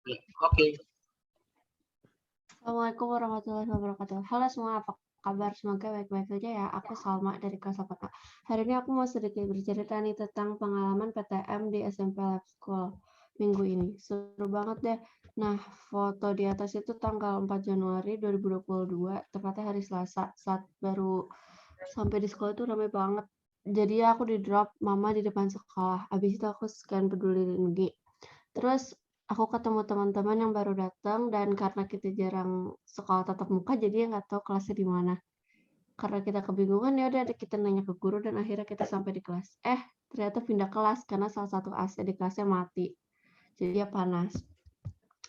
Oke. Assalamualaikum warahmatullahi wabarakatuh. Halo semua, apa kabar? Semoga baik-baik saja ya. Aku Salma dari kelas 8A. Hari ini aku mau sedikit bercerita nih tentang pengalaman PTM di SMP Lab School minggu ini. Seru banget deh. Nah, foto di atas itu tanggal 4 Januari 2022, tepatnya hari Selasa, saat baru sampai di sekolah itu ramai banget. Jadi aku di drop mama di depan sekolah. Habis itu aku scan peduli lindungi. Terus aku ketemu teman-teman yang baru datang dan karena kita jarang sekolah tatap muka jadi nggak tahu kelasnya di mana. Karena kita kebingungan ya udah kita nanya ke guru dan akhirnya kita sampai di kelas. Ternyata pindah kelas karena salah satu AC di kelasnya mati. Jadi ya panas.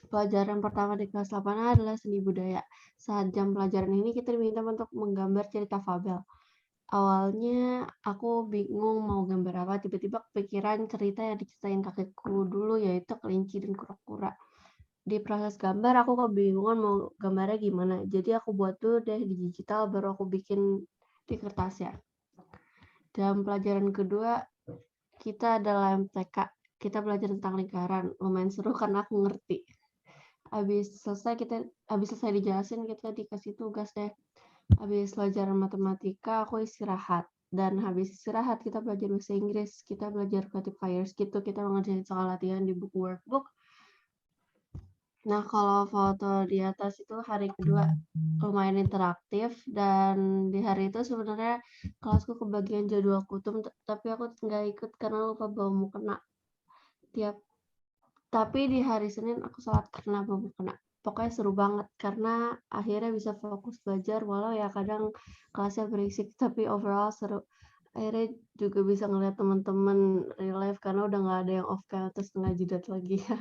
Pelajaran pertama di kelas 8 adalah seni budaya. Saat jam pelajaran ini kita diminta untuk menggambar cerita fabel. Awalnya aku bingung mau gambar apa, tiba-tiba kepikiran cerita yang diceritain kakekku dulu, yaitu kelinci dan kura-kura. Di proses gambar aku kebingungan mau gambarnya gimana, jadi aku buat dulu deh di digital, baru aku bikin di kertas ya. Dalam pelajaran kedua, kita adalah MTK. Kita belajar tentang lingkaran, lumayan seru karena aku ngerti. Habis selesai dijelasin, kita dikasih tugas deh. Habis pelajaran matematika, aku istirahat. Dan habis istirahat, kita belajar bahasa Inggris. Kita belajar classifiers gitu. Kita mengerjain soal latihan di buku workbook. Nah, kalau foto di atas itu hari kedua lumayan interaktif. Dan di hari itu sebenarnya kelasku kebagian jadwal kutum. Tapi aku nggak ikut karena lupa bawa mukena. Tapi di hari Senin aku sholat karena bawa mukena. Pokoknya seru banget karena akhirnya bisa fokus belajar walau ya kadang kelasnya berisik tapi overall seru. Akhirnya juga bisa ngeliat teman-teman real life karena udah nggak ada yang off cam atau setengah jidat lagi ya.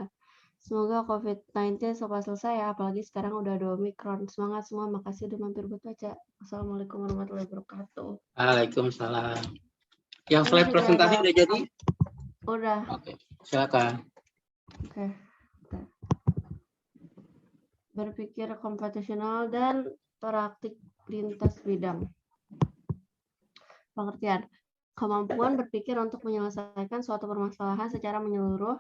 Semoga COVID-19 cepat selesai ya, apalagi sekarang udah ada Omicron. Semangat semua, makasih udah mampir buat baca. Assalamualaikum warahmatullahi wabarakatuh. Waalaikumsalam. Yang slide presentasi udah jadi? Udah. Oke, silakan. Oke. Berpikir komputasional dan praktik lintas bidang. Pengertian. Kemampuan berpikir untuk menyelesaikan suatu permasalahan secara menyeluruh,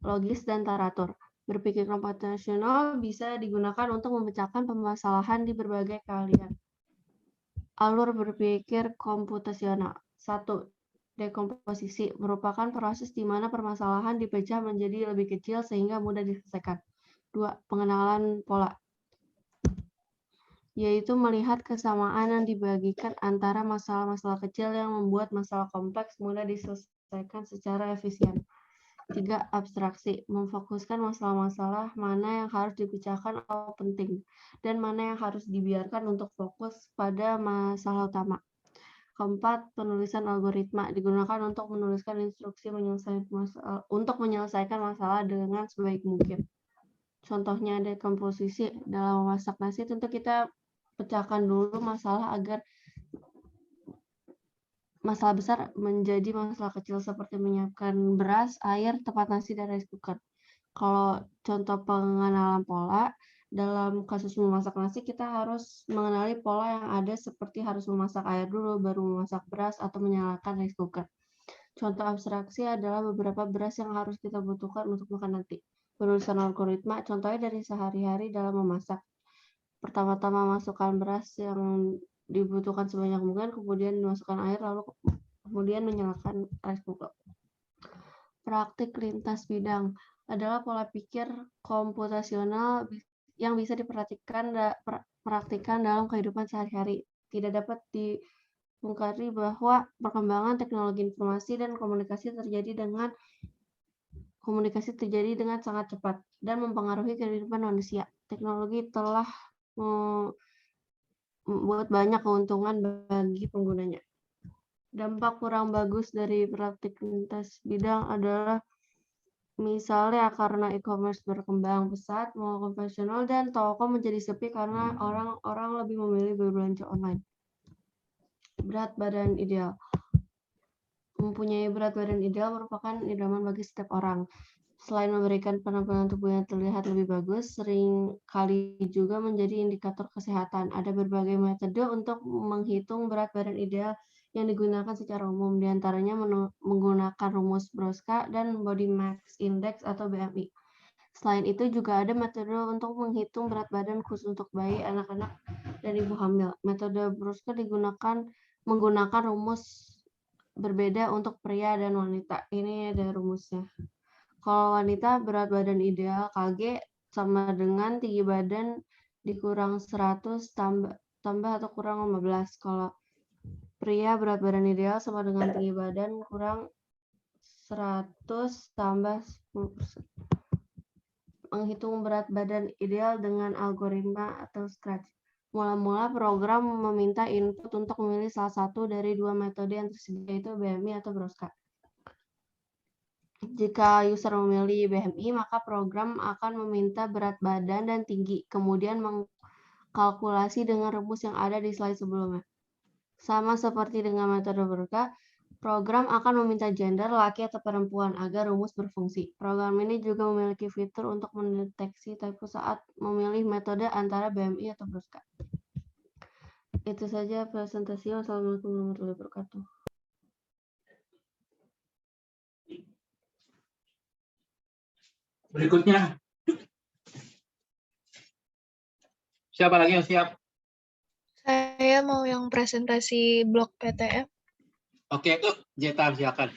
logis, dan teratur. Berpikir komputasional bisa digunakan untuk memecahkan permasalahan di berbagai keahlian. Alur berpikir komputasional. 1. Dekomposisi merupakan proses di mana permasalahan dipecah menjadi lebih kecil sehingga mudah diselesaikan. 2. Pengenalan pola, yaitu melihat kesamaan yang dibagikan antara masalah-masalah kecil yang membuat masalah kompleks mudah diselesaikan secara efisien. 3. Abstraksi, memfokuskan masalah-masalah mana yang harus dipecahkan atau penting, dan mana yang harus dibiarkan untuk fokus pada masalah utama. 4. Penulisan algoritma, digunakan untuk menuliskan instruksi untuk menyelesaikan masalah dengan sebaik mungkin. Contohnya dekomposisi, dalam memasak nasi tentu kita pecahkan dulu masalah agar masalah besar menjadi masalah kecil seperti menyiapkan beras, air, tempat nasi, dan rice cooker. Kalau contoh pengenalan pola, dalam kasus memasak nasi kita harus mengenali pola yang ada seperti harus memasak air dulu, baru memasak beras, atau menyalakan rice cooker. Contoh abstraksi adalah beberapa beras yang harus kita butuhkan untuk makan nanti. Penulisan algoritma, contohnya dari sehari-hari dalam memasak. Pertama-tama masukkan beras yang dibutuhkan sebanyak mungkin, kemudian dimasukkan air, lalu kemudian menyalakan rice cooker. Praktik lintas bidang adalah pola pikir komputasional yang bisa dipraktikkan dalam kehidupan sehari-hari. Tidak dapat dipungkari bahwa perkembangan teknologi informasi dan komunikasi terjadi dengan sangat cepat dan mempengaruhi kehidupan manusia. Teknologi telah membuat banyak keuntungan bagi penggunanya. Dampak kurang bagus dari praktik lintas bidang adalah misalnya karena e-commerce berkembang pesat, mall konvensional dan toko menjadi sepi karena orang-orang lebih memilih berbelanja online. Berat badan ideal. Mempunyai berat badan ideal merupakan idaman bagi setiap orang. Selain memberikan penampilan tubuh yang terlihat lebih bagus, sering kali juga menjadi indikator kesehatan. Ada berbagai metode untuk menghitung berat badan ideal yang digunakan secara umum, diantaranya menggunakan rumus Broska dan Body Mass Index atau BMI. Selain itu juga ada metode untuk menghitung berat badan khusus untuk bayi, anak-anak, dan ibu hamil. Metode Brusca menggunakan rumus berbeda untuk pria dan wanita. Ini ada rumusnya. Kalau wanita berat badan ideal KG sama dengan tinggi badan dikurang 100 tambah atau kurang 15. Kalau pria berat badan ideal sama dengan tinggi badan kurang 100 tambah 10%. Menghitung berat badan ideal dengan algoritma atau Scratch. Mula-mula program meminta input untuk memilih salah satu dari dua metode yang tersedia, yaitu BMI atau Brusca. Jika user memilih BMI, maka program akan meminta berat badan dan tinggi, kemudian mengkalkulasi dengan rumus yang ada di slide sebelumnya. Sama seperti dengan metode Brusca, program akan meminta gender, laki atau perempuan, agar rumus berfungsi. Program ini juga memiliki fitur untuk mendeteksi typo saat memilih metode antara BMI atau Brusca. Itu saja presentasi. Wassalamualaikum warahmatullahi wabarakatuh. Berikutnya. Siapa lagi yang siap? Saya mau yang presentasi blok PTM. Oke, Zeta, silakan.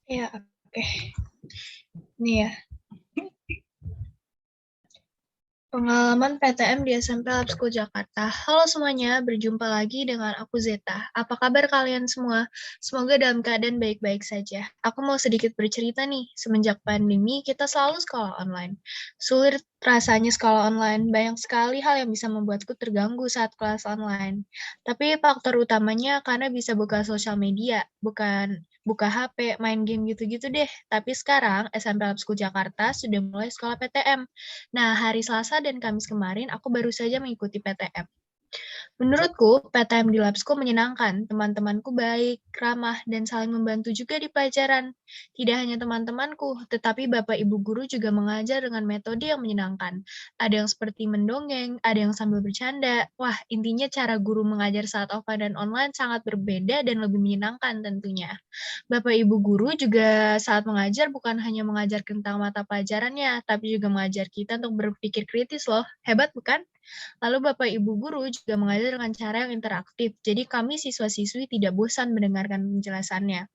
Ya, oke. Ini ya. Pengalaman PTM di SMP Lab School Jakarta. Halo semuanya, berjumpa lagi dengan aku Zeta. Apa kabar kalian semua? Semoga dalam keadaan baik-baik saja. Aku mau sedikit bercerita nih, semenjak pandemi kita selalu sekolah online. Sulit rasanya sekolah online, banyak sekali hal yang bisa membuatku terganggu saat kelas online. Tapi faktor utamanya karena bisa buka sosial media, bukan buka HP, main game gitu-gitu deh. Tapi sekarang SMP Lab School Jakarta sudah mulai sekolah PTM. Nah, hari Selasa dan Kamis kemarin aku baru saja mengikuti PTM. Menurutku, PTM di Lab School menyenangkan. Teman-temanku baik, ramah, dan saling membantu juga di pelajaran. Tidak hanya teman-temanku, tetapi Bapak Ibu guru juga mengajar dengan metode yang menyenangkan. Ada yang seperti mendongeng, ada yang sambil bercanda. Wah, intinya cara guru mengajar saat offline dan online sangat berbeda dan lebih menyenangkan tentunya. Bapak Ibu guru juga saat mengajar bukan hanya mengajar tentang mata pelajarannya, tapi juga mengajar kita untuk berpikir kritis loh. Hebat bukan? Lalu Bapak Ibu guru juga mengajar dengan cara yang interaktif, jadi kami siswa-siswi tidak bosan mendengarkan penjelasannya.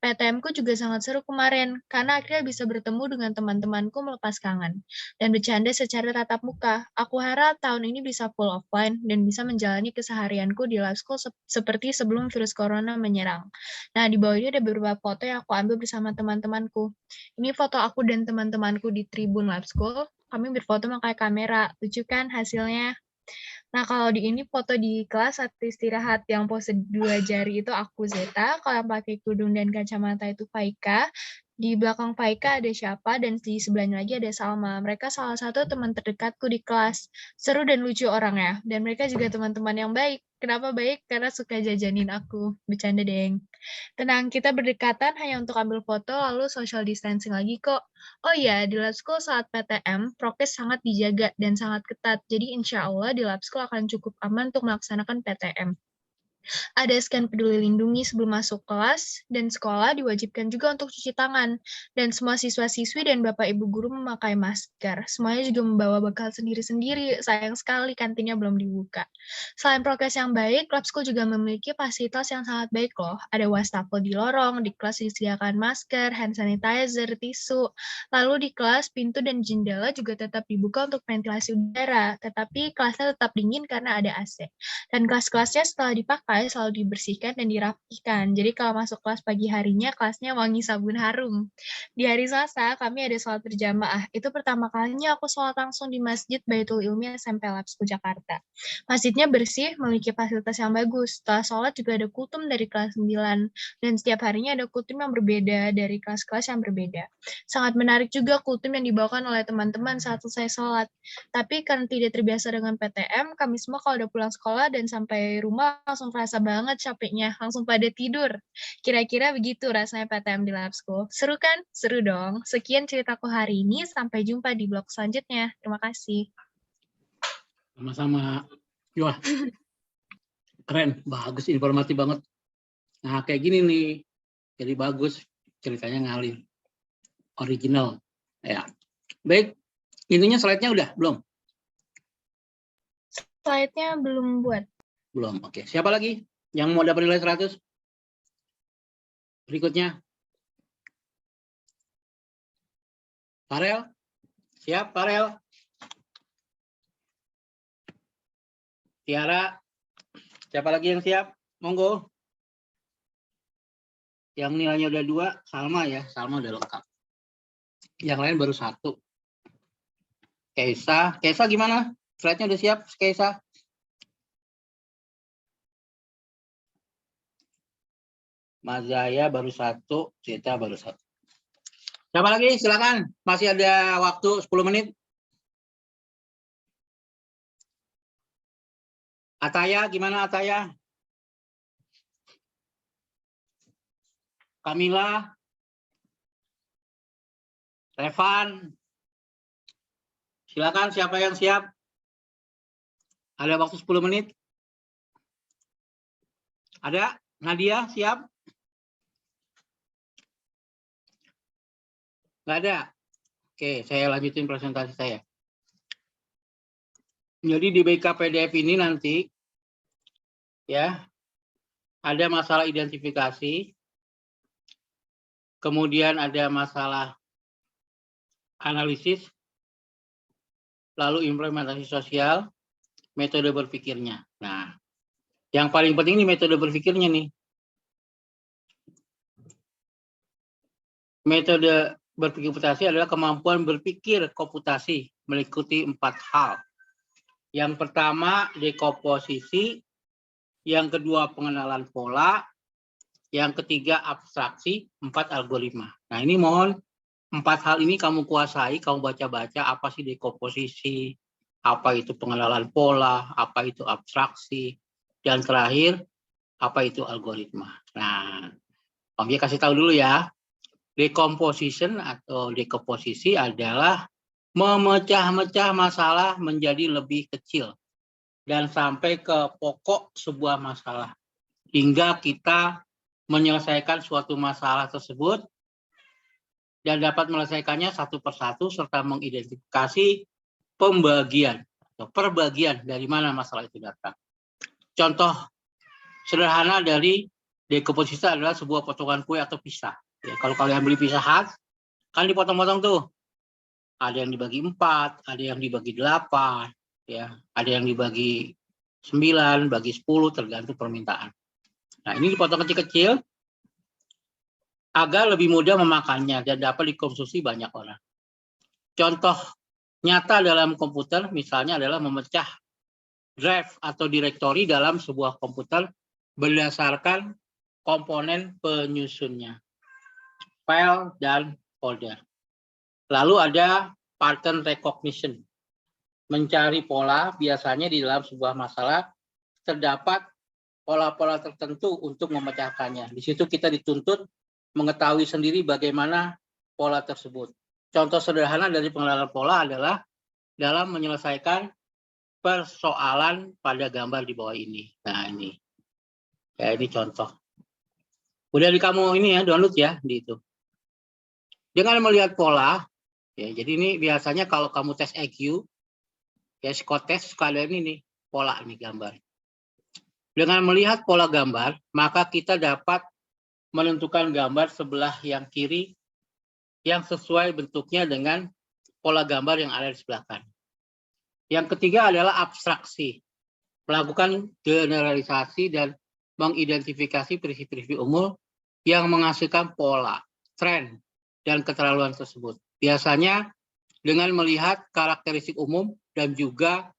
PTM-ku juga sangat seru kemarin, karena akhirnya bisa bertemu dengan teman-temanku melepas kangen, dan bercanda secara tatap muka. Aku harap tahun ini bisa full offline, dan bisa menjalani keseharianku di Lab School seperti sebelum virus corona menyerang. Nah, di bawah ini ada beberapa foto yang aku ambil bersama teman-temanku. Ini foto aku dan teman-temanku di Tribun Lab School. Kami berfoto memakai kamera. Lucu kan hasilnya? Nah, kalau di ini foto di kelas saat istirahat yang pose 2 jari itu aku Zeta, kalau yang pakai kerudung dan kacamata itu Faika. Di belakang Faika ada siapa, dan di sebelahnya lagi ada Salma. Mereka salah satu teman terdekatku di kelas. Seru dan lucu orangnya, dan mereka juga teman-teman yang baik. Kenapa baik? Karena suka jajanin aku. Bercanda, deng. Tenang, kita berdekatan hanya untuk ambil foto, lalu social distancing lagi kok. Oh iya, di Lab School saat PTM, prokes sangat dijaga dan sangat ketat. Jadi insya Allah di Lab School akan cukup aman untuk melaksanakan PTM. Ada scan peduli lindungi sebelum masuk kelas, dan sekolah diwajibkan juga untuk cuci tangan. Dan semua siswa-siswi dan Bapak Ibu guru memakai masker. Semuanya juga membawa bekal sendiri-sendiri. Sayang sekali kantinnya belum dibuka. Selain prokes yang baik, Lab School juga memiliki fasilitas yang sangat baik loh. Ada wastafel di lorong, di kelas disediakan masker, hand sanitizer, tisu. Lalu di kelas, pintu dan jendela juga tetap dibuka untuk ventilasi udara. Tetapi kelasnya tetap dingin karena ada AC. Dan kelas-kelasnya setelah dipakai selalu dibersihkan dan dirapikan. Jadi kalau masuk kelas pagi harinya, kelasnya wangi sabun harum. Di hari Selasa, kami ada sholat berjamaah. Itu pertama kalinya aku sholat langsung di Masjid Baitul Ilmi SMP Lab School Jakarta. Masjidnya bersih, memiliki fasilitas yang bagus. Setelah sholat juga ada kultum dari kelas 9. Dan setiap harinya ada kultum yang berbeda dari kelas-kelas yang berbeda. Sangat menarik juga kultum yang dibawakan oleh teman-teman saat selesai sholat. Tapi karena tidak terbiasa dengan PTM, kami semua kalau udah pulang sekolah dan sampai rumah langsung kerasa banget capeknya, langsung pada tidur. Kira-kira begitu rasanya PTM di Lab School. Seru kan? Seru dong. Sekian ceritaku hari ini, sampai jumpa di blog selanjutnya. Terima kasih. Sama-sama. Wah, keren, bagus, informatif banget. Nah, kayak gini nih, jadi bagus, ceritanya ngalir. Original. Ya, baik. Intinya slide-nya udah belum? Slide-nya belum buat. Belum. Oke. Siapa lagi yang mau dapat nilai 100? Berikutnya. Farel? Siap, Farel? Tiara? Siapa lagi yang siap? Monggo. Yang nilainya udah 2, Salma ya. Salma udah lengkap. Yang lain baru 1. Keisa. Keisa gimana? Slide-nya udah siap, Keisa? Mazaya baru 1, Zeta baru 1. Siapa lagi? Silakan. Masih ada waktu 10 menit. Ataya, gimana Ataya? Kamila? Revan? Silakan, siapa yang siap? Ada waktu 10 menit. Ada? Nadia, siap? Nggak ada? Oke, saya lanjutin presentasi saya. Jadi di BKPDF ini nanti, ya, ada masalah identifikasi, kemudian ada masalah analisis, lalu implementasi sosial, metode berpikirnya. Nah, yang paling penting ini metode berpikirnya nih. Metode berpikir komputasi adalah kemampuan berpikir komputasi meliputi 4 hal. Yang pertama, dekomposisi. Yang kedua, pengenalan pola. Yang ketiga, abstraksi. 4, algoritma. Nah, ini mohon 4 hal ini kamu kuasai, kamu baca-baca apa sih dekomposisi, apa itu pengenalan pola, apa itu abstraksi, dan terakhir, apa itu algoritma. Nah, Om Ye kasih tahu dulu ya. Decomposition atau dekomposisi adalah memecah-mecah masalah menjadi lebih kecil dan sampai ke pokok sebuah masalah hingga kita menyelesaikan suatu masalah tersebut dan dapat menyelesaikannya satu persatu serta mengidentifikasi pembagian atau perbagian dari mana masalah itu datang. Contoh sederhana dari dekomposisi adalah sebuah potongan kue atau pisang. Ya, kalau kalian beli Pizza Hut, kan dipotong-potong tuh. Ada yang dibagi 4, ada yang dibagi 8, ya, ada yang dibagi 9, bagi 10, tergantung permintaan. Nah, ini dipotong kecil-kecil agar lebih mudah memakannya dan dapat dikonsumsi banyak orang. Contoh nyata dalam komputer misalnya adalah memecah drive atau directory dalam sebuah komputer berdasarkan komponen penyusunnya, file dan folder. Lalu ada pattern recognition. Mencari pola biasanya di dalam sebuah masalah terdapat pola-pola tertentu untuk memecahkannya. Di situ kita dituntut mengetahui sendiri bagaimana pola tersebut. Contoh sederhana dari pengenalan pola adalah dalam menyelesaikan persoalan pada gambar di bawah ini. Nah, ini. Ya, ini contoh. Udah di kamu ini ya, download ya di itu. Dengan melihat pola, ya, jadi ini biasanya kalau kamu tes IQ, ya psikotes sekalian ini pola ini gambar. Dengan melihat pola gambar, maka kita dapat menentukan gambar sebelah yang kiri yang sesuai bentuknya dengan pola gambar yang ada di sebelah kanan. Yang ketiga adalah abstraksi, melakukan generalisasi dan mengidentifikasi prinsip-prinsip umum yang menghasilkan pola, tren, dan keterlaluan tersebut. Biasanya dengan melihat karakteristik umum dan juga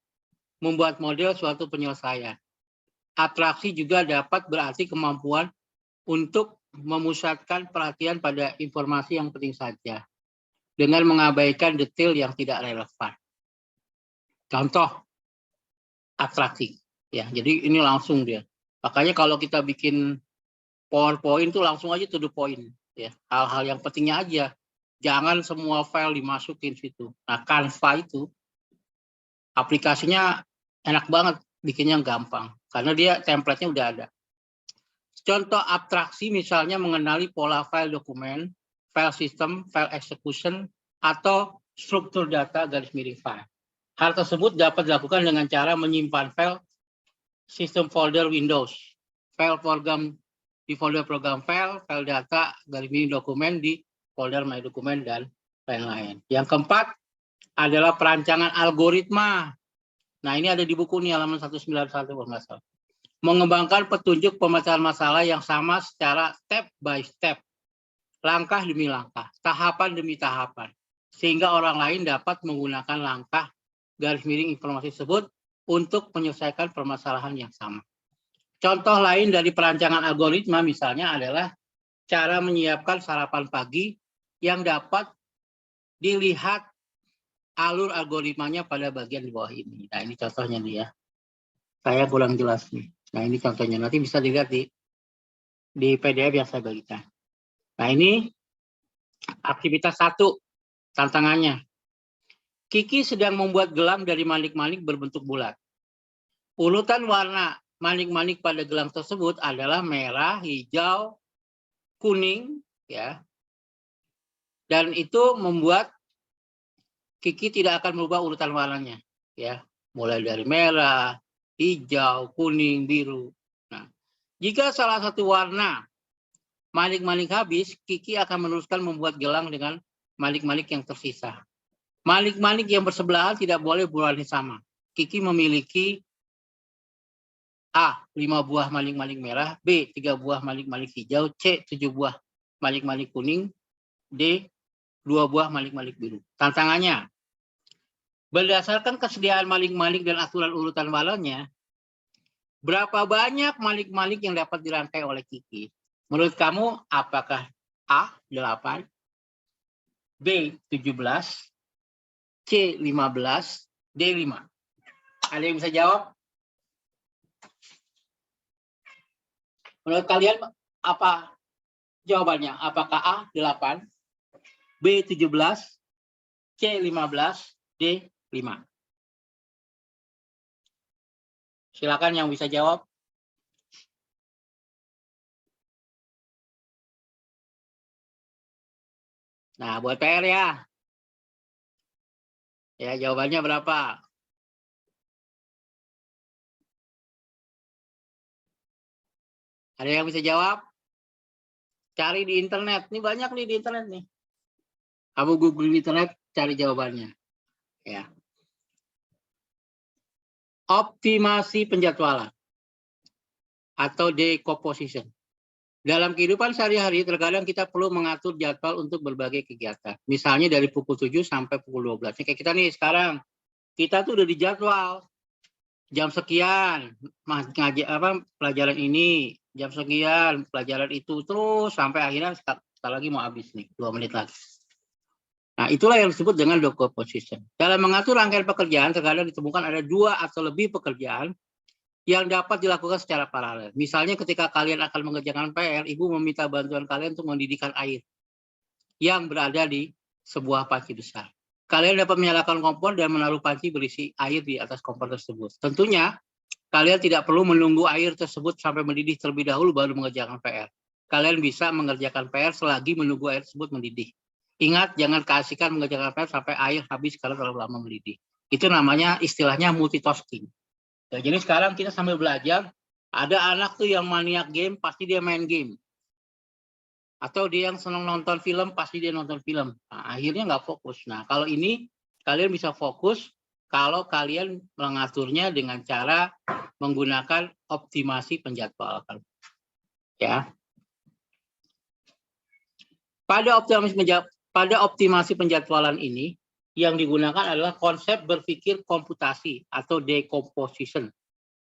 membuat model suatu penyelesaian. Atraksi juga dapat berarti kemampuan untuk memusatkan perhatian pada informasi yang penting saja dengan mengabaikan detail yang tidak relevan. Contoh atraksi, ya. Jadi ini langsung dia. Makanya kalau kita bikin PowerPoint tuh langsung aja to the point, ya. Hal-hal yang pentingnya aja. Jangan semua file dimasukin situ. Nah, Canva itu aplikasinya enak banget, bikinnya gampang karena dia template-nya udah ada. Contoh abstraksi misalnya mengenali pola file dokumen, file system, file execution, atau struktur data garis miring file. Hal tersebut dapat dilakukan dengan cara menyimpan file sistem folder Windows, file program di folder program file, file data garis miring dokumen di folder my dokumen dan lain-lain. Yang keempat adalah perancangan algoritma. Nah, ini ada di buku nih halaman 191 kalau nggak salah. Mengembangkan petunjuk pemecahan masalah yang sama secara step by step, langkah demi langkah, tahapan demi tahapan, sehingga orang lain dapat menggunakan langkah garis miring informasi tersebut untuk menyelesaikan permasalahan yang sama. Contoh lain dari perancangan algoritma misalnya adalah cara menyiapkan sarapan pagi yang dapat dilihat alur algoritmanya pada bagian di bawah ini. Nah, ini contohnya nih ya. Saya kurang jelas nih. Nah, ini contohnya. Nanti bisa dilihat di PDF yang saya bagikan. Nah, ini aktivitas 1, tantangannya. Kiki sedang membuat gelang dari manik-manik berbentuk bulat. Urutan warna manik-manik pada gelang tersebut adalah merah, hijau, kuning, ya. Dan itu membuat Kiki tidak akan merubah urutan warnanya, ya. Mulai dari merah, hijau, kuning, biru. Nah, jika salah satu warna manik-manik habis, Kiki akan meneruskan membuat gelang dengan manik-manik yang tersisa. Manik-manik yang bersebelahan tidak boleh berwarna sama. Kiki memiliki A. 5 buah manik-manik merah, B. 3 buah manik-manik hijau, C. 7 buah manik-manik kuning, D. 2 buah manik-manik biru. Tantangannya, berdasarkan kesediaan manik-manik dan aturan urutan warnanya, berapa banyak manik-manik yang dapat dirangkai oleh Kiki? Menurut kamu, apakah A. 8, B. 17, C. 15, D. 5? Ada yang bisa jawab? Menurut kalian apa jawabannya? Apakah A. 8, B. 17, C. 15, D. 5? Silakan yang bisa jawab. Nah, buat PR ya. Ya, jawabannya berapa? Ada yang bisa jawab? Cari di internet. Ini banyak nih di internet nih. Kamu Google di internet, cari jawabannya. Ya. Optimasi penjadwalan atau decomposition. Dalam kehidupan sehari-hari, terkadang kita perlu mengatur jadwal untuk berbagai kegiatan. Misalnya dari pukul 7 sampai pukul 12. Kayak kita nih sekarang, kita tuh udah dijadwal. Jam sekian, pelajaran ini, jam sekian, pelajaran itu, terus sampai akhirnya sebentar lagi mau habis nih, 2 menit lagi. Nah, itulah yang disebut dengan decomposition. Dalam mengatur rangkaian pekerjaan, terkadang ditemukan ada 2 atau lebih pekerjaan yang dapat dilakukan secara paralel. Misalnya ketika kalian akan mengerjakan PR, ibu meminta bantuan kalian untuk mendidihkan air yang berada di sebuah panci besar. Kalian dapat menyalakan kompor dan menaruh panci berisi air di atas kompor tersebut. Tentunya, kalian tidak perlu menunggu air tersebut sampai mendidih terlebih dahulu baru mengerjakan PR. Kalian bisa mengerjakan PR selagi menunggu air tersebut mendidih. Ingat, jangan keasikan mengerjakan PR sampai air habis kalau terlalu lama mendidih. Itu namanya istilahnya multitasking. Ya, jadi sekarang kita sambil belajar, ada anak tuh yang maniak game, pasti dia main game. Atau dia yang senang nonton film, pasti dia nonton film. Nah, akhirnya nggak fokus. Nah, kalau ini kalian bisa fokus kalau kalian mengaturnya dengan cara menggunakan optimasi penjadwalan. Ya. Pada optimasi penjadwalan ini, yang digunakan adalah konsep berpikir komputasi atau decomposition,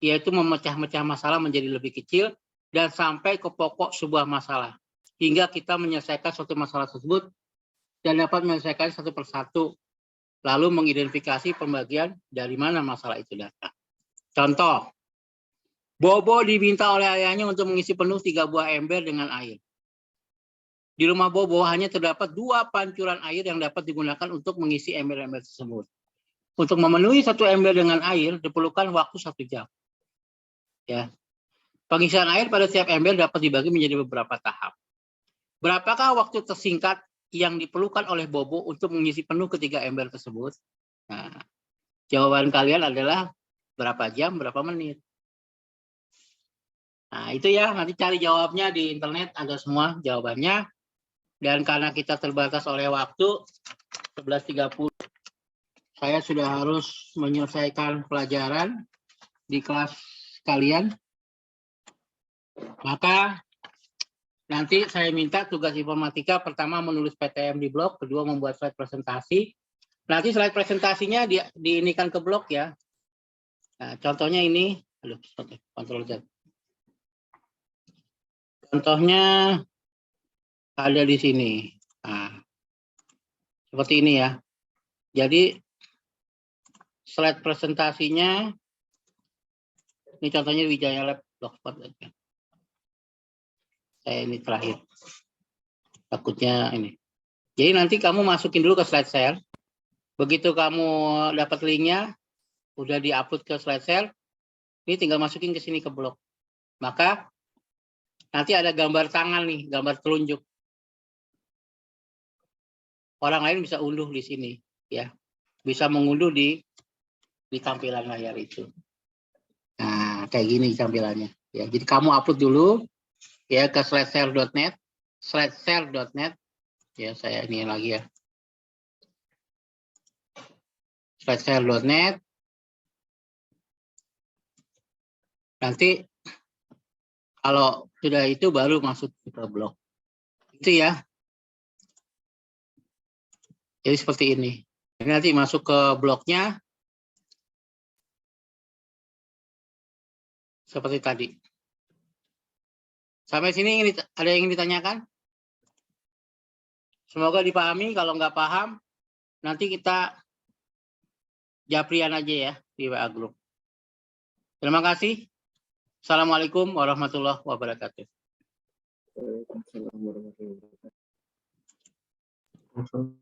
yaitu memecah-mecah masalah menjadi lebih kecil dan sampai ke pokok sebuah masalah, hingga kita menyelesaikan suatu masalah tersebut dan dapat menyelesaikan satu persatu, lalu mengidentifikasi pembagian dari mana masalah itu datang. Contoh, Bobo diminta oleh ayahnya untuk mengisi penuh 3 buah ember dengan air. Di rumah Bobo hanya terdapat 2 pancuran air yang dapat digunakan untuk mengisi ember-ember tersebut. Untuk memenuhi 1 ember dengan air diperlukan waktu 1 jam. Ya. Pengisian air pada setiap ember dapat dibagi menjadi beberapa tahap. Berapakah waktu tersingkat yang diperlukan oleh Bobo untuk mengisi penuh ketiga ember tersebut? Nah, jawaban kalian adalah berapa jam, berapa menit. Nah, itu ya, nanti cari jawabnya di internet, ada semua jawabannya. Dan karena kita terbatas oleh waktu, 11.30, saya sudah harus menyelesaikan pelajaran di kelas kalian. Maka nanti saya minta tugas informatika pertama menulis PTM di blog, kedua membuat slide presentasi. Nanti slide presentasinya diinikan ke blog ya. Nah, contohnya ini, Ctrl Z. Contohnya ada di sini. Nah, seperti ini ya. Jadi slide presentasinya ini contohnya Wijaya Lab Blogspot aja. Saya ini terakhir. Takutnya ini. Jadi nanti kamu masukin dulu ke slide share. Begitu kamu dapat linknya, udah diupload ke slide share, ini tinggal masukin ke sini ke blog. Maka nanti ada gambar tangan nih, gambar telunjuk. Orang lain bisa unduh di sini, ya. Bisa mengunduh di tampilan layar itu. Nah, kayak gini tampilannya. Ya, jadi kamu upload dulu ya ke slideshare.net, slideshare.net. Ya, saya ini lagi ya. Slideshare.net. Nanti kalau sudah itu baru masuk ke blog. Itu ya. Jadi seperti ini. Ini nanti masuk ke blognya seperti tadi. Sampai sini ada yang ingin ditanyakan? Semoga dipahami. Kalau nggak paham, nanti kita japrian aja ya di WA Group. Terima kasih. Assalamualaikum warahmatullahi wabarakatuh. Waalaikumsalam warahmatullahi wabarakatuh.